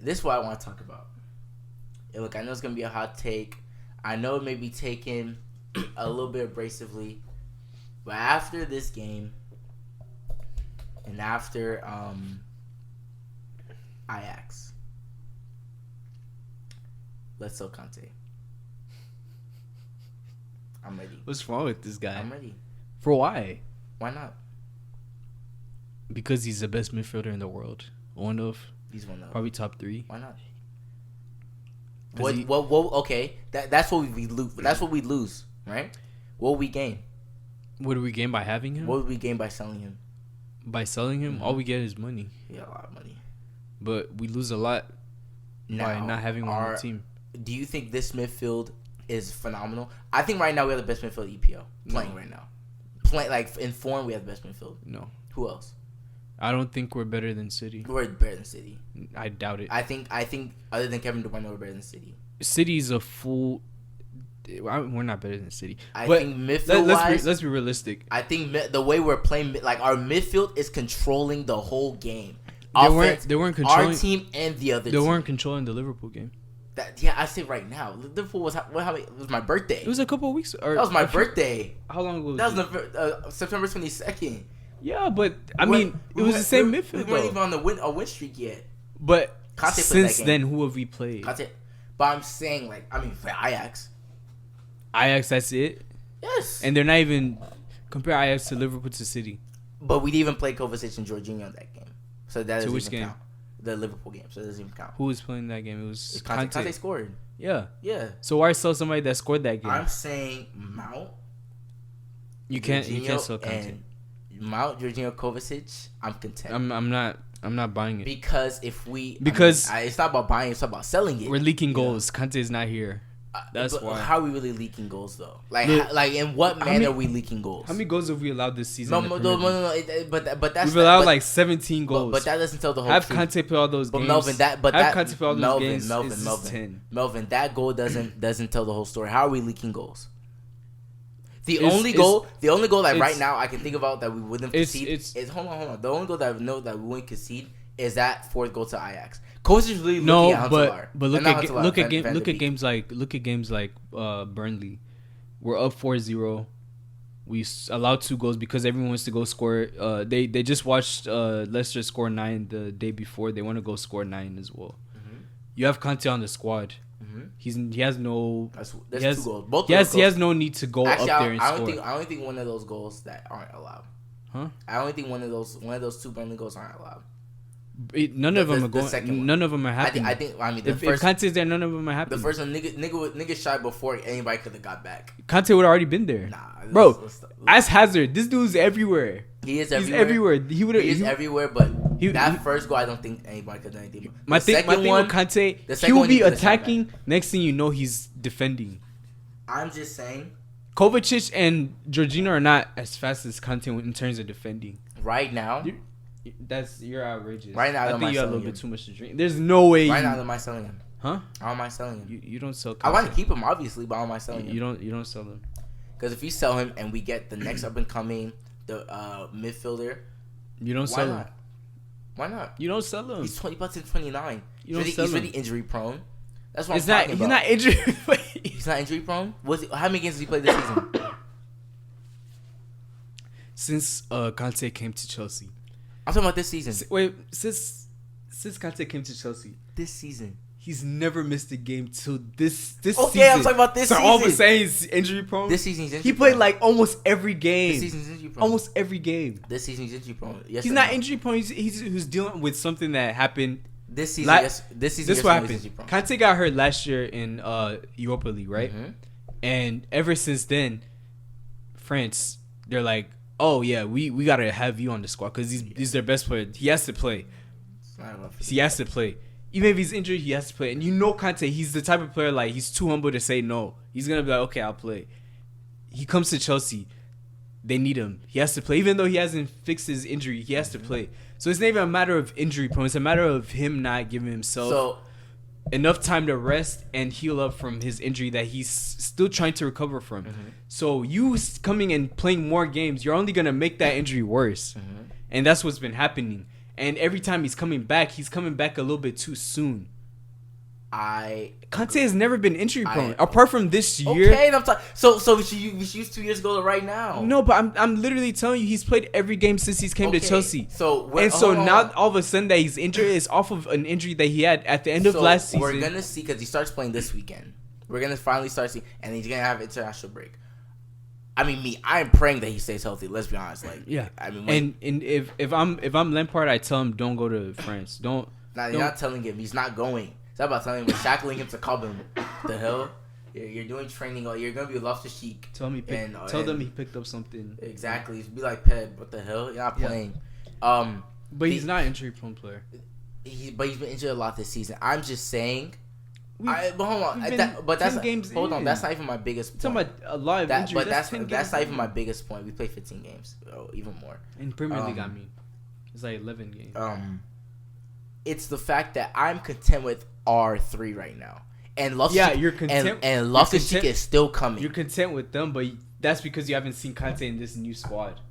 this is what I want to talk about. Look, I know it's gonna be a hot take. I know it may be taken a little bit abrasively, but after this game and after Ajax, let's sell Kante. I'm ready. What's wrong with this guy? I'm ready. For why? Why not? Because he's the best midfielder in the world. He's one of. Probably top 3. Why not? What? Okay, that's what we lose. That's what we lose, right? What would we gain? What do we gain by having him? What would we gain by selling him? By selling him, all we get is money. Yeah, a lot of money. But we lose a lot by not having one on the team. Do you think this midfield is phenomenal? I think right now we have the best midfield EPL playing right now. Like in form, we have the best midfield. No. Who else? I don't think we're better than City. We're better than City. I doubt it. I think other than Kevin De Bruyne, we're better than City. City's a full. We're not better than City. I think midfield let's be realistic. I think the way we're playing, like our midfield is controlling the whole game. They weren't controlling our team and the other. They weren't controlling the Liverpool game. I say right now, Liverpool was it was my birthday. It was a couple of weeks. That was my birthday. How long ago? That was September 22nd. Yeah, but it was the same midfield. We weren't even on a win streak yet. But Kante since then, who have we played? Kante. But I'm saying, for Ajax. Ajax, that's it? Yes. And they're not even... Compare Ajax to Liverpool to City. But we didn't even play Kovacic and Jorginho in that game. So that doesn't even game? count. The Liverpool game. So it doesn't even count. Who was playing that game? It was Kante. Kante scored. Yeah. Yeah. So why sell somebody that scored that game? I'm saying Mount. You can't sell Kante. Mount, Jorginho, Kovacic, I'm content. I'm not buying it. Because if we... it's not about buying, it's about selling it. We're leaking goals. Kante is not here. That's why. How are we really leaking goals, though? Like in what manner are we leaking goals? How many goals have we allowed this season? No. But that's... We've allowed 17 goals. But that doesn't tell the whole truth. Have Kante play all those games. Melvin, Melvin, that goal doesn't tell the whole story. How are we leaking goals? The only goal that right now I can think about that we wouldn't concede is hold on. The only goal that I know that we wouldn't concede is that fourth goal to Ajax. Kovacic is really looking at Huntelaar. But look at games like Burnley. We're up 4-0. We allowed 2 goals because everyone wants to go score. They just watched Leicester score 9 the day before. They want to go score 9 as well. Mm-hmm. You have Kante on the squad. Mm-hmm. He has no. That's 2 goals. Both. He has no need to go up there and score. I don't think one of those goals that aren't allowed. Huh? I don't think one of those 2 Burnley goals aren't allowed. None of them are going. None of them are happening. If Kante is there, none of them are happening. The first one, nigga shot before anybody could have got back. Kante would have already been there. Nah, bro. As Hazard, this dude's everywhere. He is everywhere. He is everywhere, but that first goal, I don't think anybody could do anything. My thing with Kante, he will be attacking. Next thing you know, he's defending. I'm just saying, Kovacic and Jorginho are not as fast as Kante in terms of defending. Right now, you're outrageous. Right now, I think you have a little bit too much to drink. There's no way. Right now, I don't mind selling him. Huh? I don't mind selling him. You don't sell Kante. I want to keep him, obviously, but I don't mind selling him. You don't sell him. Because if you sell him and we get the next up and coming midfielder, you don't sell him. Why not? You don't sell him. He's 29. He's really injury prone. That's what I'm talking about. He's not injury. He's not injury prone. How many games did he play this season? Since Kante came to Chelsea. I'm talking about this season. Since Kante came to Chelsea, this season, he's never missed a game till this season. Okay, I'm talking about this season. All of a sudden, he's injury prone. This season, he's injury prone. He played almost every game. This season, he's injury prone. Almost every game. This season, he's injury prone. Yes, he's not injury prone. He's dealing with something that happened this season. This is what happened. Kante got hurt last year in Europa League, right? Mm-hmm. And ever since then, France, they're like, oh yeah, we gotta have you on the squad because he's their best player. He has to play. He has to play. Even if he's injured, he has to play. And you know Kante, he's the type of player he's too humble to say no. He's gonna be like, okay, I'll play. He comes to Chelsea, they need him. He has to play, even though he hasn't fixed his injury. He has to play. So it's not even a matter of injury prone. It's a matter of him not giving himself enough time to rest and heal up from his injury that he's still trying to recover from. Mm-hmm. So you coming and playing more games, you're only going to make that injury worse. Mm-hmm. And that's what's been happening. And every time he's coming back a little bit too soon. Kante has never been injury prone apart from this year. Okay, and I'm so we should use 2 years ago to right now. No, but I'm literally telling you, he's played every game since he's came to Chelsea. So now all of a sudden that he's injured is off of an injury that he had at the end of last season. We're gonna see because he starts playing this weekend. We're gonna finally start seeing, and he's gonna have an international break. I mean, I'm praying that he stays healthy. Let's be honest. Like, yeah. I mean, and if I'm Lampard, I tell him don't go to France. Don't. Nah, you're not telling him he's not going. It's not about telling him, we're shackling him to Cobham. The hell? You're doing training. You're going to be Loftus-Cheek. Tell them he picked up something. Exactly. Be like, Pep, what the hell? You're not playing. But he's not an injury-prone player. But he's been injured a lot this season. I'm just saying. But hold on. That's not even my biggest point. Talking about a lot of injuries. But that's not even my biggest point. We played 15 games. Even more. In Premier League, I mean. It's like 11 games. It's the fact that I'm content with R3 right now. And Loftus-Cheek, you're content. And Loftus-Cheek is still coming. You're content with them, but that's because you haven't seen Kante in this new squad.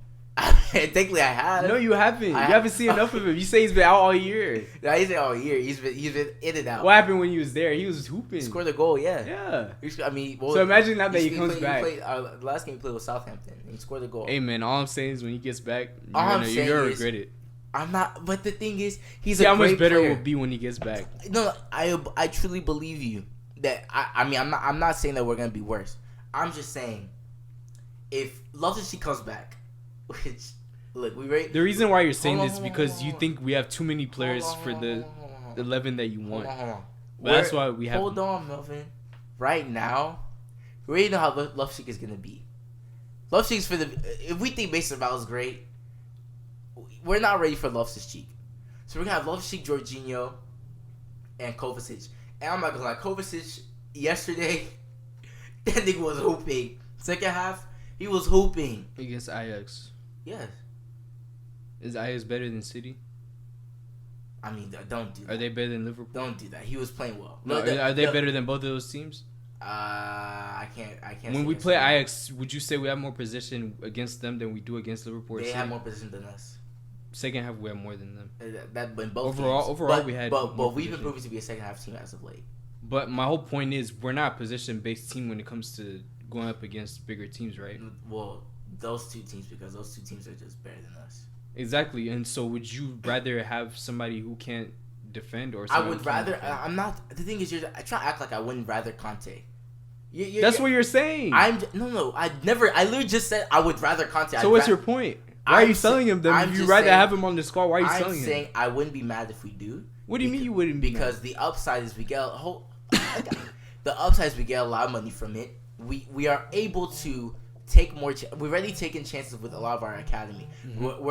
Technically, I have. No, you haven't. You haven't seen enough of him. You say he's been out all year. No, he's been all year. He's been in and out. What happened when he was there? He was hooping. He scored a goal, yeah. Yeah. I mean, so imagine now that he comes back. The last game he played with Southampton. He scored a goal. Hey, man, all I'm saying is when he gets back, you're going to regret it. I'm not, but the thing is, he's See a how great much better player. it will be when he gets back. No, I truly believe you. That I'm not saying that we're gonna be worse. I'm just saying, if Loftus-Cheek comes back, which look, the reason why you're saying this is because you think we have too many players for the 11 that you want. But that's why we have. Hold on, Melvin. Right now, we already know how Loftus-Cheek is gonna be. Loftus-Cheek's if we think Mason Mount is great, we're not ready for Loftus-Cheek. So we're gonna have Loftus-Cheek, Jorginho, and Kovacic. And I'm not gonna lie, Kovacic yesterday, that nigga was hooping. Second half, he was hooping against Ajax. Yes. Is Ajax better than City? I mean, don't do that. Are they better than Liverpool? Don't do that. He was playing well. No, are they better than both of those teams? I can't. When we play Ajax, would you say we have more possession against them than we do against Liverpool? They have more possession than us. Second half, we have more than them. That in both overall, we had. But we've been proven to be a second half team as of late. But my whole point is, we're not a possession-based team when it comes to going up against bigger teams, right? Well, those two teams, because those two teams are just better than us. Exactly, and so would you rather have somebody who can't defend or? I would rather. I'm not. The thing is, I try to act like I wouldn't rather Kante. That's what you're saying. No. I literally just said I would rather Kante. So what's your point? Why are you selling him then? If you'd rather have him on the squad, why are you selling him? I'm saying I wouldn't be mad if we do. What do you mean you wouldn't be because mad? The upside is we get the upside is we get a lot of money from it. We are able to take more. We've already taken chances with a lot of our academy. Mm-hmm.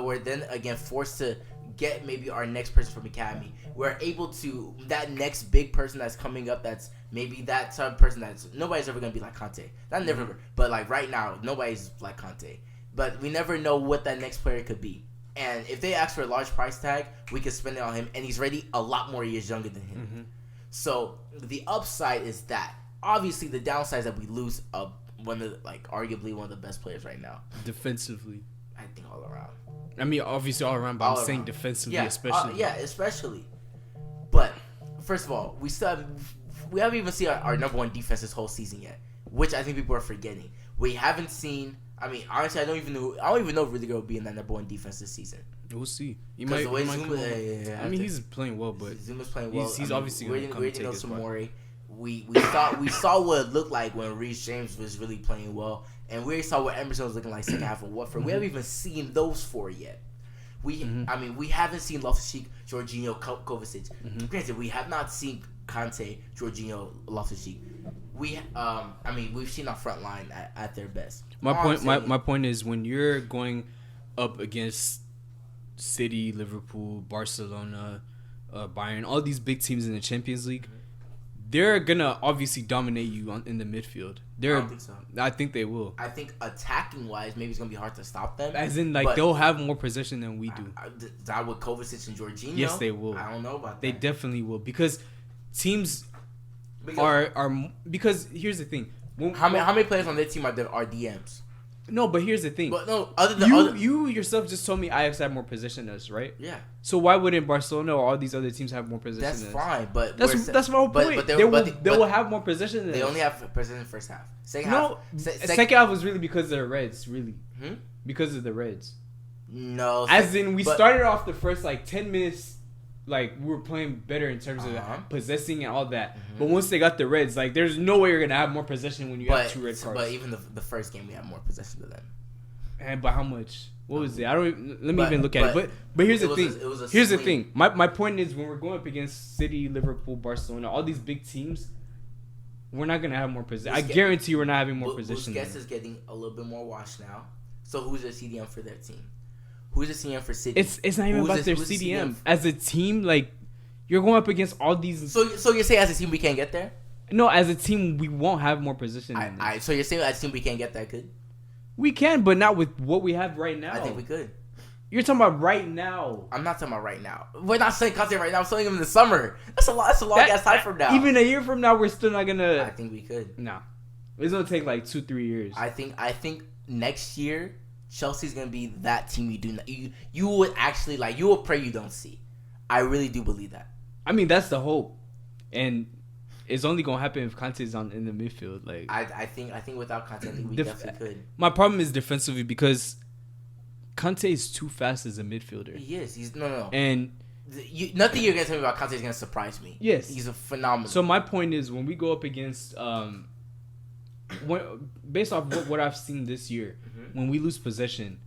We're then again forced to get maybe our next person from academy. We're able to that next big person that's coming up. That's maybe that type of person that's nobody's ever gonna be like Kante. Not never, mm-hmm. But like right now, nobody's like Kante. But we never know what that next player could be. And if they ask for a large price tag, we could spend it on him. And he's already a lot more years younger than him. Mm-hmm. So the upside is that. Obviously, the downside is that we lose arguably one of the best players right now. Defensively. I think all around. I mean, obviously all around, but I'm saying defensively especially. Especially. But, first of all, we haven't even seen our number one defense this whole season yet. Which I think people are forgetting. We haven't seen... I mean, honestly, I don't even know if Rudiger will be in that number one defense this season. We'll see. He might I mean, he's playing well, but Zuma's playing well. He's obviously going to come take his spot. We saw what it looked like when Reece James was really playing well, and we saw what Emerson was looking like second half of Watford. Mm-hmm. We haven't even seen those four yet. We haven't seen Loftus-Cheek, Jorginho, Kovacic. Mm-hmm. Granted, we have not seen Kante, Jorginho, Loftus-Cheek. We've seen our front line at their best. My point is when you're going up against City, Liverpool, Barcelona, Bayern, all these big teams in the Champions League, they're gonna obviously dominate you in the midfield. I don't think so. I think they will. I think attacking wise, maybe it's gonna be hard to stop them. As in, they'll have more possession than we do. That with Kovacic and Jorginho. Yes, they will. I don't know about that. They definitely will because teams are because here's the thing. How many players on their team are DMs? No, but here's the thing. But no, you yourself just told me Ajax have more possession than us, right? Yeah. So why wouldn't Barcelona or all these other teams have more possession than us? That's fine, but that's my whole point. They will have more possession than us. They only have possession in the first half. Second half was really because of the Reds, really. Because of the Reds. No. As in, we started off the first 10 minutes, we were playing better in terms of possessing and all that. But once they got the Reds, there's no way you're gonna have more possession when you have 2 red cards. But even the first game, we had more possession than them. And by how much? What was it? I don't. Let me even look at it. But here's the thing. Here's the thing. My point is, when we're going up against City, Liverpool, Barcelona, all these big teams, we're not gonna have more possession. I guarantee we're not having more possession. Busquets is getting a little bit more washed now. So who's the CDM for their team? Who's the CDM for City? It's not even about their CDM. As a team, you're going up against all these. So you say as a team we can't get there? No, as a team we won't have more possession. So you're saying as a team we can't get that good? We can, but not with what we have right now. I think we could. You're talking about right now. I'm not talking about right now. We're not selling Kante right now. I'm selling him in the summer. That's a long ass time from now. Even a year from now, we're still not gonna. I think we could. No, it's gonna take 2-3 years. I think next year Chelsea's gonna be that team you do not, you would actually you will pray you don't see. I really do believe that. I mean, that's the hope, and it's only gonna happen if Kante's in the midfield. I think without Kante, I think we definitely could. My problem is defensively because Kante is too fast as a midfielder. He is. He's no. And nothing you're gonna tell me about Kante is gonna surprise me. Yes, he's a phenomenal. So my point is, when we go up against based off what I've seen this year, when we lose possession,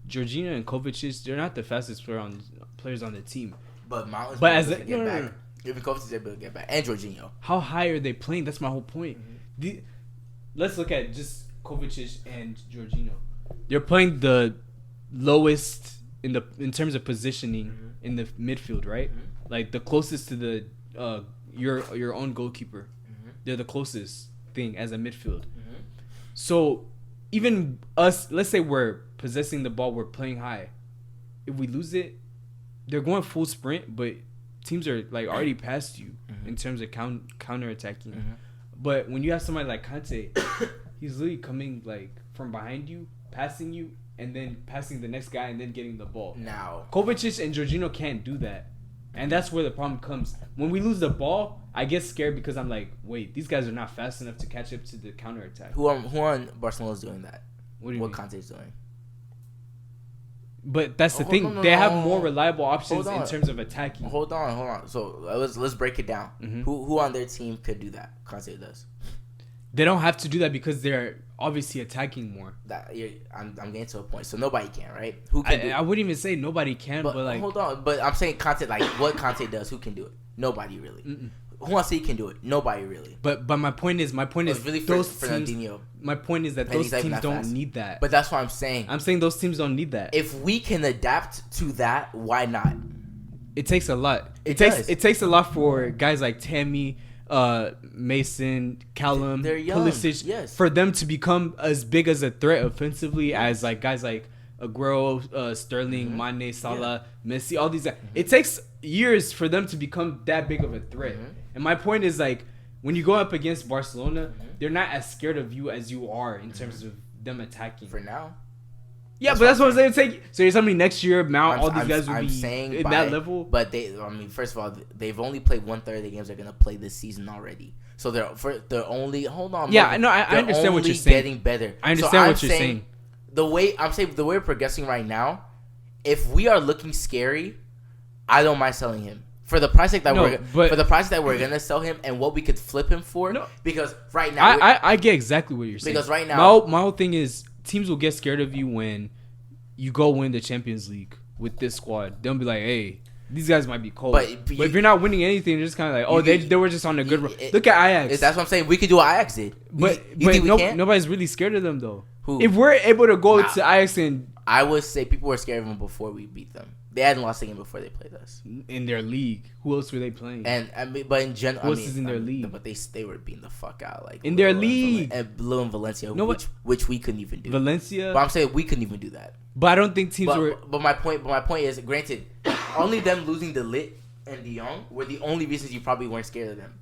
Jorginho and Kovacic, they're not the fastest players on the team. But Mount is able to get back. Even Kovacic is able to get back. And Jorginho. How high are they playing? That's my whole point. Let's look at just Kovacic and Jorginho. They're playing the lowest in terms of positioning in the midfield, right? The closest to the your own goalkeeper. They're the closest thing as a midfield. So even us, let's say we're possessing the ball, we're playing high. If we lose it, they're going full sprint, but teams are already past you in terms of counter attacking. But when you have somebody like Kante, he's literally coming from behind you, passing you, and then passing the next guy and then getting the ball. Now Kovacic and Jorginho can't do that. And that's where the problem comes. When we lose the ball, I get scared because I'm wait, these guys are not fast enough to catch up to the counter attack. Who on Barcelona is doing that? What do you mean? Kante is doing? But that's the thing. They have more reliable options in terms of attacking. Hold on. So let's break it down. Who on their team could do that? Kante does. They don't have to do that because they're obviously attacking more. I'm getting to a point. So nobody can, right? Who can? I wouldn't even say nobody can, but hold on. But I'm saying Kante, what Kante does, who can do it? Nobody really. Who wants to say he can do it? Nobody really. But my point is really those Fernandinho. teams. My point is that those teams don't need that. But that's what I'm saying. I'm saying those teams don't need that. If we can adapt to that, why not? It takes a lot. It takes a lot for guys like Tammy, Mason, Callum, Pulisic, for them to become as big as a threat offensively as guys like Aguero, Sterling, Mane, Salah, Messi, all these guys. It takes years for them to become that big of a threat. And my point is when you go up against Barcelona, they're not as scared of you as you are in terms of them attacking. For now. Yeah, but that's what I'm saying. So you're telling me next year, Mount, all these guys will be in that level? But first of all, they've only played 1/3 of the games they're gonna play this season already. So they're only hold on. Yeah, I know. I understand what you're saying. Getting better. I understand what you're saying. The way we're progressing right now, if we are looking scary, I don't mind selling him for the price that we're gonna sell him and what we could flip him for. No, because right now I get exactly what you're saying. Because right now my whole thing is teams will get scared of you when you go win the Champions League with this squad. They'll be like, hey, these guys might be cold. But if you're not winning anything, you're just kind of they were just on a good run. Look at Ajax. That's what I'm saying. We could do what Ajax did. But nobody's really scared of them, though. Who? If we're able to go to Ajax and... I would say people were scared of them before we beat them. They hadn't lost a game before they played us. In their league. Who else were they playing? But in general... Who else is in their league? But they were beating the fuck out. In their league? And Blue and Valencia, which we couldn't even do. Valencia? But I'm saying we couldn't even do that. But I don't think teams were... But my point is, granted, only them losing the Lit and De Jong were the only reasons you probably weren't scared of them.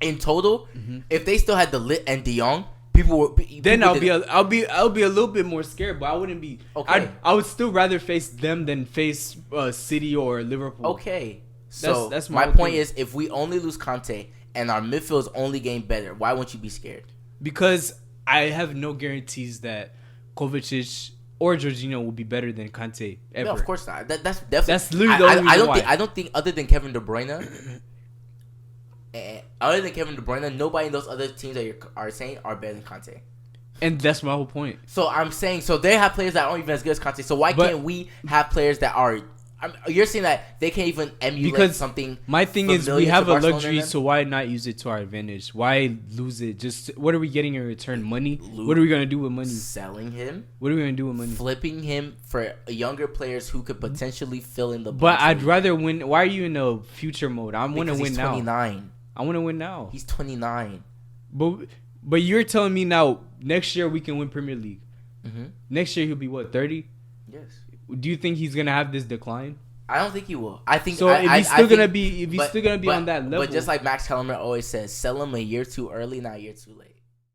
In total, if they still had the Lit and De Jong, I'll be a little bit more scared, but I wouldn't be. Okay. I would still rather face them than face City or Liverpool. Okay. So that's my point is, if we only lose Kante and our midfield is only getting better, why won't you be scared? Because I have no guarantees that Kovacic or Jorginho will be better than Kante ever. No, of course not. That's definitely. That's literally the only reason why. I don't think other than Kevin De Bruyne. Other than Kevin De Bruyne, nobody in those other teams that you are saying are better than Kante. And that's my whole point. So I'm saying, so they have players that aren't even as good as Kante. So why can't we have players that are? You're saying that they can't even emulate something. My thing is, we have a luxury, so why not use it to our advantage? Why lose it? Just what are we getting in return? Money? What are we gonna do with money? Selling him? What are we gonna do with money? Flipping him for younger players who could potentially fill in the. But I'd rather win. Why are you in a future mode? I want to win now. 29. I want to win now. He's 29. But you're telling me now next year we can win Premier League. Mm-hmm. Next year he'll be what, 30? Yes. Do you think he's gonna have this decline? I don't think he will. I think so. If he's still gonna be on that level. But just like Max Kellerman always says, sell him a year too early, not a year too late.